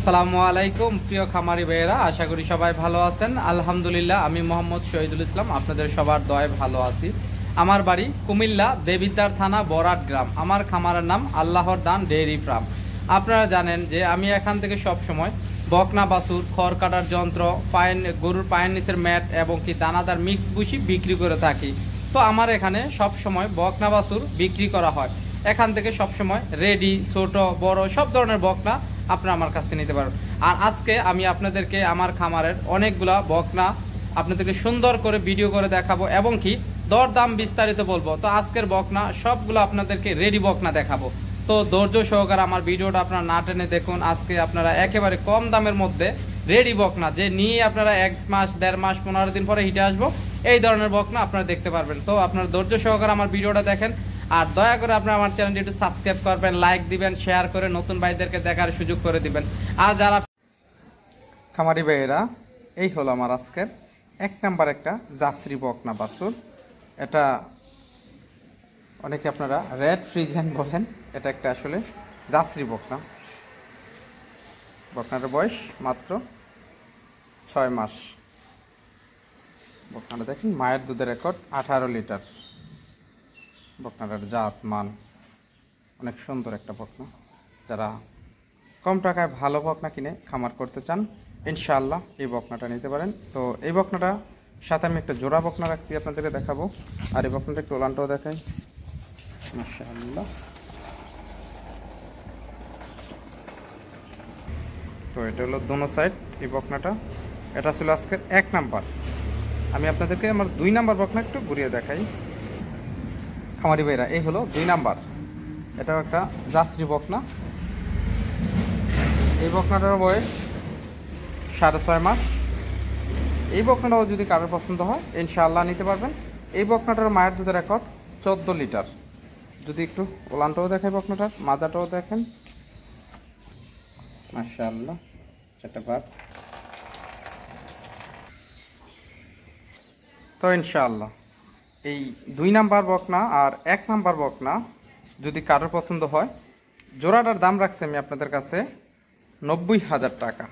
আসসালামু আলাইকুম প্রিয় খামারি ভাইয়েরা, আশা করি সবাই ভালো আছেন। আলহামদুলিল্লাহ, আমি মোহাম্মদ শহীদুল ইসলাম আপনাদের সবার দয়ায় ভালো আছি। আমার বাড়ি কুমিল্লা দেবিদ্বার থানা বরাট গ্রাম। আমার খামারের নাম আল্লাহর দান ডেইরি ফার্ম। আপনারা জানেন যে আমি এখান থেকে সব সময় বকনা বাছুর, খড় কাটার যন্ত্র, গরুর পায়ের নিচের ম্যাট এবং কি দানাদার মিক্স ভুসি বিক্রি করে থাকি। তো আমার এখানে সব সময় বকনা বাছুর বিক্রি করা হয়। এখান থেকে সব সময় রেডি, ছোট, বড় সব ধরনের বকনা আপনারা আমার কাছে নিতে পারবেন। আর আজকে আমি আপনাদেরকে আমার খামারের অনেকগুলা বকনা আপনাদেরকে সুন্দর করে ভিডিও করে দেখাবো এবং কি দরদাম বিস্তারিত বলবো। তো আজকের বকনা সবগুলো আপনাদেরকে রেডি বকনা দেখাবো। তো ধৈর্য সহকারে আমার ভিডিওটা আপনারা না টেনে দেখুন। আজকে আপনারা একেবারে কম দামের মধ্যে রেডি বকনা যে নিয়ে আপনারা 1 মাস, 1.5 মাস, 15 দিন পরে হিটে আসবো, এই ধরনের বকনা আপনারা দেখতে পারবেন। তো আপনারা ধৈর্য সহকারে আমার ভিডিওটা দেখেন। আর দয়া করে আপনারা আমার চ্যানেলটি একটু সাবস্ক্রাইব করবেন, লাইক দিবেন, শেয়ার করে নতুন ভাইদেরকে দেখার সুযোগ করে দিবেন। আর যারা খামারি ভাইয়েরা, এই হলো আমার আজকের 1 নাম্বার একটা জার্সি বকনা বাছুর। এটা অনেকে আপনারা রেড ফ্রিজিয়ান বলেন। এটা একটা আসলে জার্সি বকনা। বকনাটার বয়স মাত্র 6 মাস। বকনাটা দেখেন, মায়ের দুধের রেকর্ড 18 লিটার। বকনাটার জাত মান অনেক সুন্দর একটা বকনা। যারা কম টাকায় ভালো বকনা কিনে খামার করতে চান, ইনশাআল্লাহ এই বকনাটা নিতে পারেন। তো এই বকনাটা সাথে আমি একটা জোড়া বকনা রাখছি, আপনাদেরকে দেখাবো। আর এই বকনাটা একটু ওলানটাও দেখাই, মাশাআল্লাহ। তো এটা হলো দোনো সাইড এই বকনাটা। এটা ছিল আজকের 1 নাম্বার। আমি আপনাদেরকে আমার 2 নাম্বার বকনা একটু ঘুরিয়ে দেখাই। খামারি ভাইরা, এই হলো 2 নাম্বার। এটাও একটা জার্সি বকনা। এই বকনাটার বয়স 6.5 মাস। এই বকনাটাও যদি কারোর পছন্দ হয়, ইনশাআল্লাহ নিতে পারবেন। এই বকনাটার মায়ের দুধের রেকর্ড 14 লিটার। যদি একটু ওলানটাও দেখাই, বকনাটার মাজাটাও দেখেন, মাশাআল্লাহ, চারটা ভাগ। তো ইনশাআল্লাহ এই 2 নাম্বার বকনা আর 1 নাম্বার বকনা যদি কারোর পছন্দ হয়, জোড়াটার দাম রাখছি আমি আপনাদের কাছে 90,000 টাকা।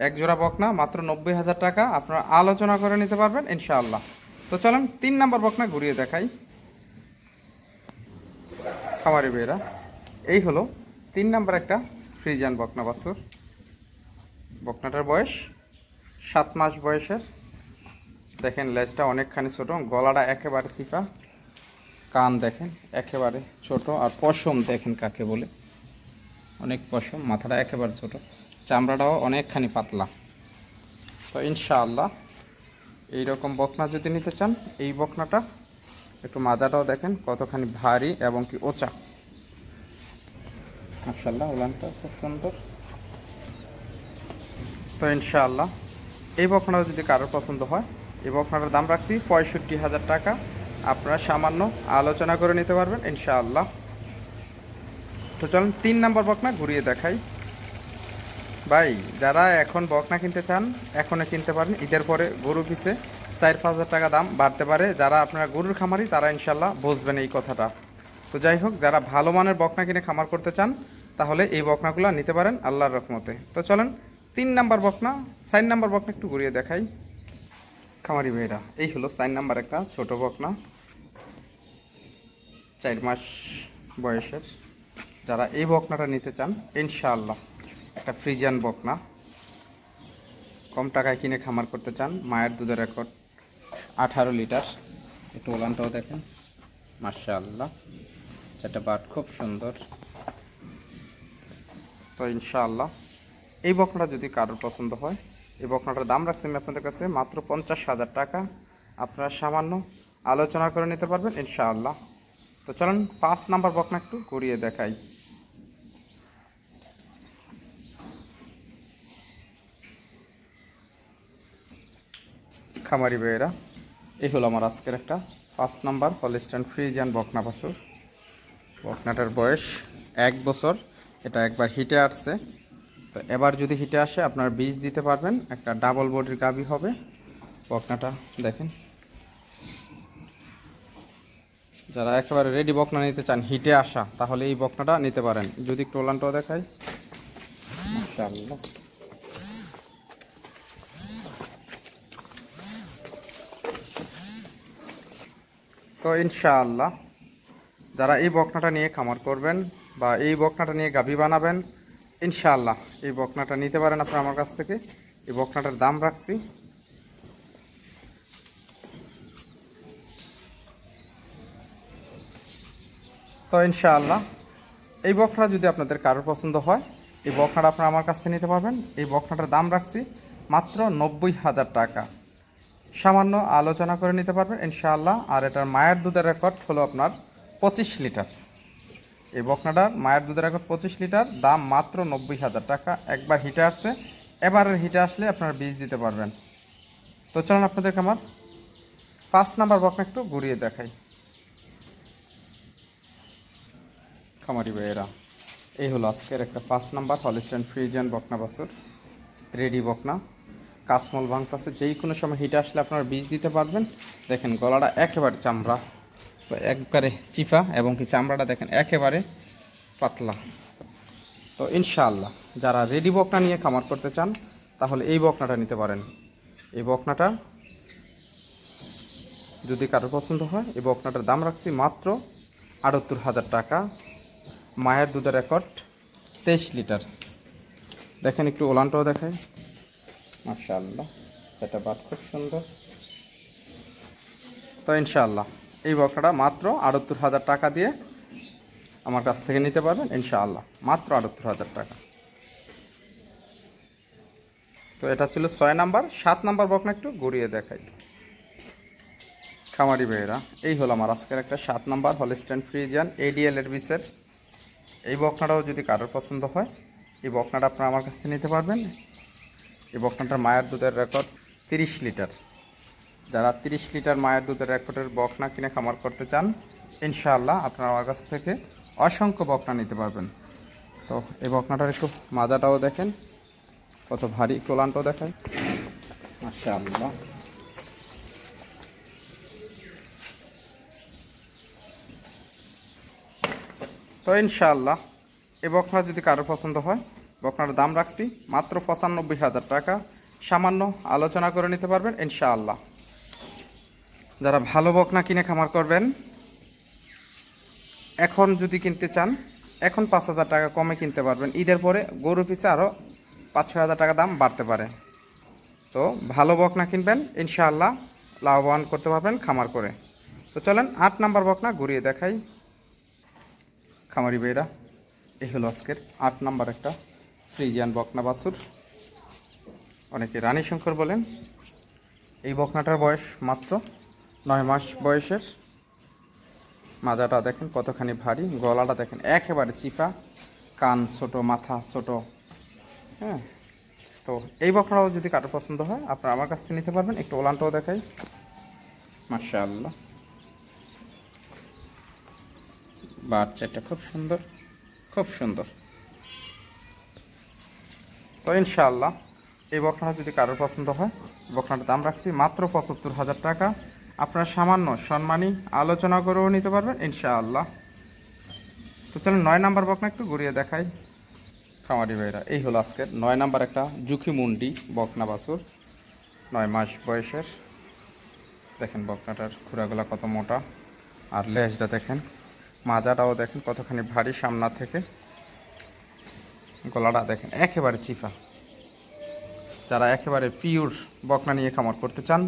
এক জোড়া বকনা মাত্র 90,000 টাকা। আপনারা আলোচনা করে নিতে পারবেন ইনশাআল্লাহ। তো চলেন 3 নাম্বার বকনা ঘুরিয়ে দেখাই। খামারি ভাইরা, এই হলো 3 নাম্বার একটা ফ্রিজিয়ান বকনা বাছুর। বকনাটার বয়স 7 মাস বয়সের। দেখেন লেজটা অনেকখানি ছোট, গলাটা একেবারে চিপা, কান দেখেন একেবারে ছোট, আর পশম দেখেন কাকে বলে, অনেক পশম, মাথাটা একেবারে ছোট, চামড়াটাও অনেকখানি পাতলা। তো ইনশাআল্লাহ এইরকম বকনা যদি নিতে চান, এই বকনাটা একটু মাজাটাও দেখেন কতখানি ভারী এবং কি ওচা, মাশাআল্লাহ, উলানটা খুব সুন্দর। তো ইনশাআল্লাহ এই বকনাটাও যদি কারোর পছন্দ হয়, এই বকনাটার দাম রাখছি 65,000 টাকা। আপনারা সামান্য আলোচনা করে নিতে পারবেন ইনশাআল্লাহ। তো চলুন 3 নাম্বার বকনা ঘুরিয়ে দেখাই। ভাই, যারা এখন বকনা কিনতে চান, এখনও কিনতে পারেন। ঈদের পরে গরু পিছে 4-5 হাজার টাকা দাম বাড়তে পারে। যারা আপনারা গরুর খামারি, তারা ইনশাআল্লাহ বুঝবেন এই কথাটা। তো যাই হোক, যারা ভালো মানের বকনা কিনে খামার করতে চান, তাহলে এই বকনাগুলো নিতে পারেন আল্লাহর রহমতে। তো চলেন 3 নাম্বার বকনা, 4 নাম্বার বকনা একটু ঘুরিয়ে দেখাই। খামারি ভাইরা, এই হলো 4 নাম্বার একটা ছোট বকনা, 4 মাস বয়সের। যারা এই বকনাটা নিতে চান, ইনশাআল্লাহ একটা ফ্রিজিয়ান বকনা, কম টাকায় কিনে খামার করতে চান, মায়ের দুধের রেকর্ড 18 লিটার। একটু ওলানটাও দেখেন, মাশাআল্লাহ, চারটা বাট খুব সুন্দর। তো ইনশাআল্লাহ এই বকনাটা যদি কারোর পছন্দ হয়, এই বকনাটার দাম রাখছি আমি আপনাদের কাছে মাত্র 50,000 টাকা। আপনারা সামান্য আলোচনা করে নিতে পারবেন ইনশাআল্লাহ। তো চলেন 5 নাম্বার বকনা একটু ঘুরিয়ে দেখাই। খামারি ভাইয়েরা, এই হলো আমার আজকের একটা 5 নাম্বার হলস্টাইন ফ্রিজিয়ান বকনা বাছুর। বকনাটার বয়স 1 বছর। এটা একবার হিটে আসছে। তো এবার যদি হিটে আসে, আপনারা বীজ দিতে পারবেন। একটা ডাবল বডির গাভী হবে। বকনাটা দেখেন, যারা একেবারে রেডি বকনা নিতে চান হিটে আসা, তাহলে এই বকনাটা নিতে পারেন। যদি একটু ওলানটাও দেখাই, মাশাআল্লাহ। তো ইনশাআল্লাহ যারা এই বকনাটা নিয়ে খামার করবেন বা এই বকনাটা নিয়ে গাভী বানাবেন, ইনশাআল্লাহ এই বকনাটা নিতে পারেন আপনারা আমার কাছ থেকে। এই বকনাটার দাম রাখছি তো ইনশাআল্লাহ এই বকনা যদি আপনাদের কারোর পছন্দ হয়, এই বকনাটা আপনারা আমার কাছ থেকে নিতে পারবেন। এই বকনাটার দাম রাখছি মাত্র 90,000 টাকা। সামান্য আলোচনা করে নিতে পারবেন ইনশাআল্লাহ। আর এটার মায়ের দুধের রেকর্ড হলো আপনার 25 লিটার। এই বকনাটার মায়ের দুধের রেকর্ড 25 লিটার, দাম মাত্র 90,000 টাকা। একবার হিটে আসছে, এবারের হিটে আসলে আপনারা বীজ দিতে পারবেন। তো চলুন আপনাদেরকে আমার 5 নাম্বার বকনা একটু ঘুরিয়ে দেখাই। খামারি ভাইয়েরা, এই হলো আজকের একটা 5 নাম্বার হলিস্টাইন ফ্রিজিয়ান বকনা বাছুর। রেডি বকনা, কাসমল ভাঙতেছে, যেই কোনো সময় হিটে আসলে আপনারা বীজ দিতে পারবেন। দেখেন গলাটা একেবারে চামড়া, একবারে চিফা, এবং কি চামড়াটা দেখেন একেবারে পাতলা। তো ইনশাআল্লাহ যারা রেডি বকনা নিয়ে খামার করতে চান তাহলে এই বকনাটা নিতে পারেন। এই বকনাটা যদি কারোর পছন্দ হয়, এই বকনাটার দাম রাখছি মাত্র 78,000 টাকা। মায়ের দুধের রেকর্ড 23 লিটার। দেখেন একটু ওলানটাও দেখায়, মাশাআল্লাহ, সেটা বাট খুব সুন্দর। তো ইনশাআল্লাহ এই বকনাটা মাত্র 78,000 টাকা দিয়ে আমার কাছ থেকে নিতে পারবেন ইনশাআল্লাহ, মাত্র 78,000 টাকা। তো এটা ছিল 6 নাম্বার। 7 নাম্বার বকনা একটু ঘুরিয়ে দেখাই। খামারি ভাইয়েরা, এই হলো আমার আজকের একটা 7 নাম্বার হলিস্টাইন ফ্রিজিয়ান এডিএল এর বিসের। এই বকনাটাও যদি কারোর পছন্দ হয়, এই বকনাটা আপনারা আমার কাছ থেকে নিতে পারবেন। এই বকনাটার মায়ের দুধের রেকর্ড 30 লিটার। যারা 30 লিটার মায়ের দুধের রেকর্ডের বকনা কিনে খামার করতে চান, ইনশাআল্লাহ আপনারা আমার কাছ থেকে অসংখ্য বকনা নিতে পারবেন। তো এই বকনাটার একটু মাজাটাও দেখেন কত ভারী, একটু ওলানটাও দেখায়, মাশাআল্লাহ। তো ইনশাআল্লাহ এই বকনা যদি কারোর পছন্দ হয়, বকনার দাম রাখছি মাত্র 95,000 টাকা। সামান্য আলোচনা করে নিতে পারবেন ইনশাআল্লাহ। যারা ভালো বকনা কিনে খামার করবেন, এখন যদি কিনতে চান, এখন 5,000 টাকা কমে কিনতে পারবেন। ঈদের পরে গরু পিছে আরও 5-6 হাজার টাকা দাম বাড়তে পারে। তো ভালো বকনা কিনবেন ইনশাআল্লাহ, লাভবান করতে পারবেন খামার করে। তো চলেন 8 নাম্বার বকনা ঘুরিয়ে দেখাই। খামারি ভাইরা, এই হলো আজকের 8 নাম্বার একটা ফ্রিজিয়ান বকনা বাছুর, অনেকে রানী শঙ্কর বলেন। এই বকনাটার বয়স মাত্র 9 মাস বয়সের। মাজাটা দেখেন কতখানি ভারী, গলাটা দেখেন একেবারে চিপা, কান ছোট, মাথা ছোট। হ্যাঁ, তো এই বকনাটাও যদি কারোর পছন্দ হয় আপনারা আমার কাছ থেকে নিতে পারবেন। একটু ওলানটাও দেখাই, মাশাআল্লাহ, বাচ্চাটা খুব সুন্দর, খুব সুন্দর। তো ইনশাআল্লাহ এই বকনাটা যদি কারোর পছন্দ হয়, বকনাটার দাম রাখছি মাত্র 75,000 টাকা। আপনারা সামান্য সম্মানী আলোচনা করেও নিতে পারবেন ইনশাআল্লাহ। তো চলুন 9 নাম্বার বকনা একটু ঘুরিয়ে দেখাই। খামারি ভাইরা, এই হলো আজকের 9 নাম্বার একটা জুখি মুন্ডি বকনা বাছুর, 9 মাস বয়সের। দেখেন বকনাটার খুরাগুলা কত মোটা, আর লেজটা দেখেন, মাজাটাও দেখেন কতখানি ভারী সামনা থেকে। গলাটা দেখেন একেবারে চিফা। যারা একেবারে পিওর বকনা নিয়ে খামার করতে চান,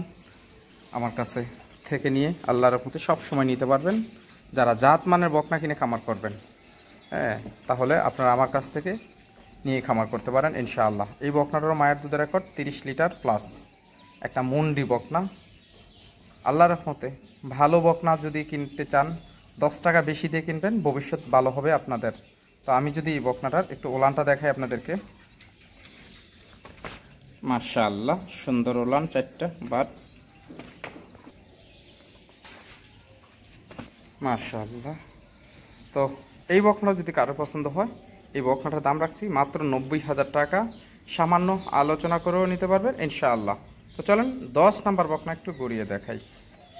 আমার কাছে থেকে নিয়ে আল্লাহর রহমতে সব সময় নিতে পারবেন। যারা জাত মানের বকনা কিনে খামার করবেন, হ্যাঁ, তাহলে আপনারা আমার কাছ থেকে নিয়ে খামার করতে পারেন ইনশাআল্লাহ। এই বকনাটারও মায়ের দুধের রেকর্ড 30 লিটার প্লাস, একটা মুন্ডি বকনা। আল্লাহর রহমতে ভালো বকনা যদি কিনতে চান, 10 টাকা বেশি দিয়ে কিনবেন, ভবিষ্যৎ ভালো হবে আপনাদের। তো আমি যদি এই বকনাটার একটু ওলানটা দেখাই আপনাদেরকে, মাশাআল্লাহ, সুন্দর ওলান, 4টা বাট, মাশাআল্লাহ। তো এই বকনা যদি কারো পছন্দ হয়, এই বকনাটার দাম রাখছি মাত্র 90,000 টাকা। সামান্য আলোচনা করেও নিতে পারবেন ইনশাআল্লাহ। তো চলেন 10 নাম্বার বকনা একটু ঘুরিয়ে দেখাই।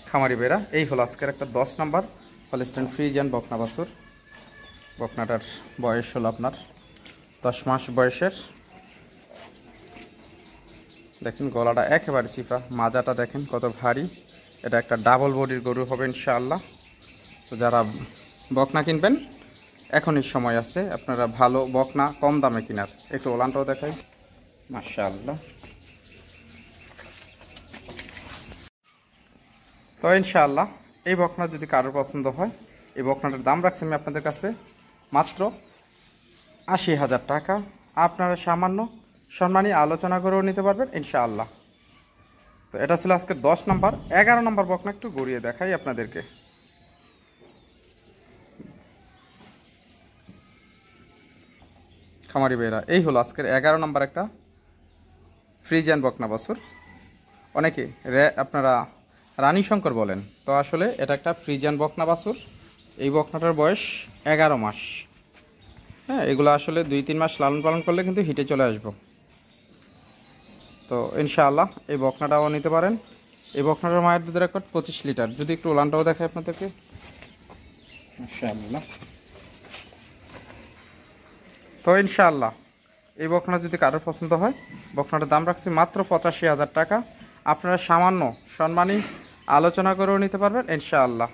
খামারি বেরা, এই হলো আজকের একটা 10 নাম্বার হলিস্টাইন ফ্রিজিয়ান বকনা বাছুর। বকনাটার বয়স হলো আপনার 10 মাস বয়সের। দেখেন গলাটা একেবারে চিপা, মাজাটা দেখেন কত ভারী। এটা একটা ডাবল বডির গরু হবে ইনশাআল্লাহ। তো যারা বকনা কিনবেন এখনই সময় আছে, আপনারা ভালো বকনা কম দামে কেনার। একটু ওলানটাও দেখাই, মাশাআল্লাহ। তো ইনশাআল্লাহ এই বকনা যদি কারোর পছন্দ হয়, এই বকনাটার দাম রাখছি আমি আপনাদের কাছে মাত্র ৮০,০০০ টাকা। আপনারা সামান্য সম্মানী আলোচনা করেও নিতে পারবেন ইনশাআল্লাহ। তো এটা ছিল আজকে 10 নম্বর। 11 নম্বর বকনা একটু ঘুরিয়ে দেখাই আপনাদেরকে। খামারি ভাইরা, এই হলো আজকের 11 নম্বর একটা ফ্রিজিয়ান বকনা বাছুর। অনেকে আপনারা রানী শঙ্কর বলেন, তো আসলে এটা একটা ফ্রিজিয়ান বকনা বাছুর। এই বকনাটার বয়স 11 মাস। হ্যাঁ, এগুলো আসলে 2-3 মাস লালন পালন করলে কিন্তু হিটে চলে আসবো। তো ইনশাআল্লাহ এই বকনাটাও নিতে পারেন। এই বকনাটার মায়ের দুধের রেকর্ড 25 লিটার। যদি একটু ওলানটাও দেখায় আপনাদেরকে, ইনশাআল্লাহ। তো ইনশাআল্লাহ এই বকনা যদি কারোর পছন্দ হয়, বকনাটার দাম রাখছি মাত্র 85,০০০ টাকা। আপনারা সামান্য সম্মানী আলোচনা করেও নিতে পারবেন ইনশাআল্লাহ।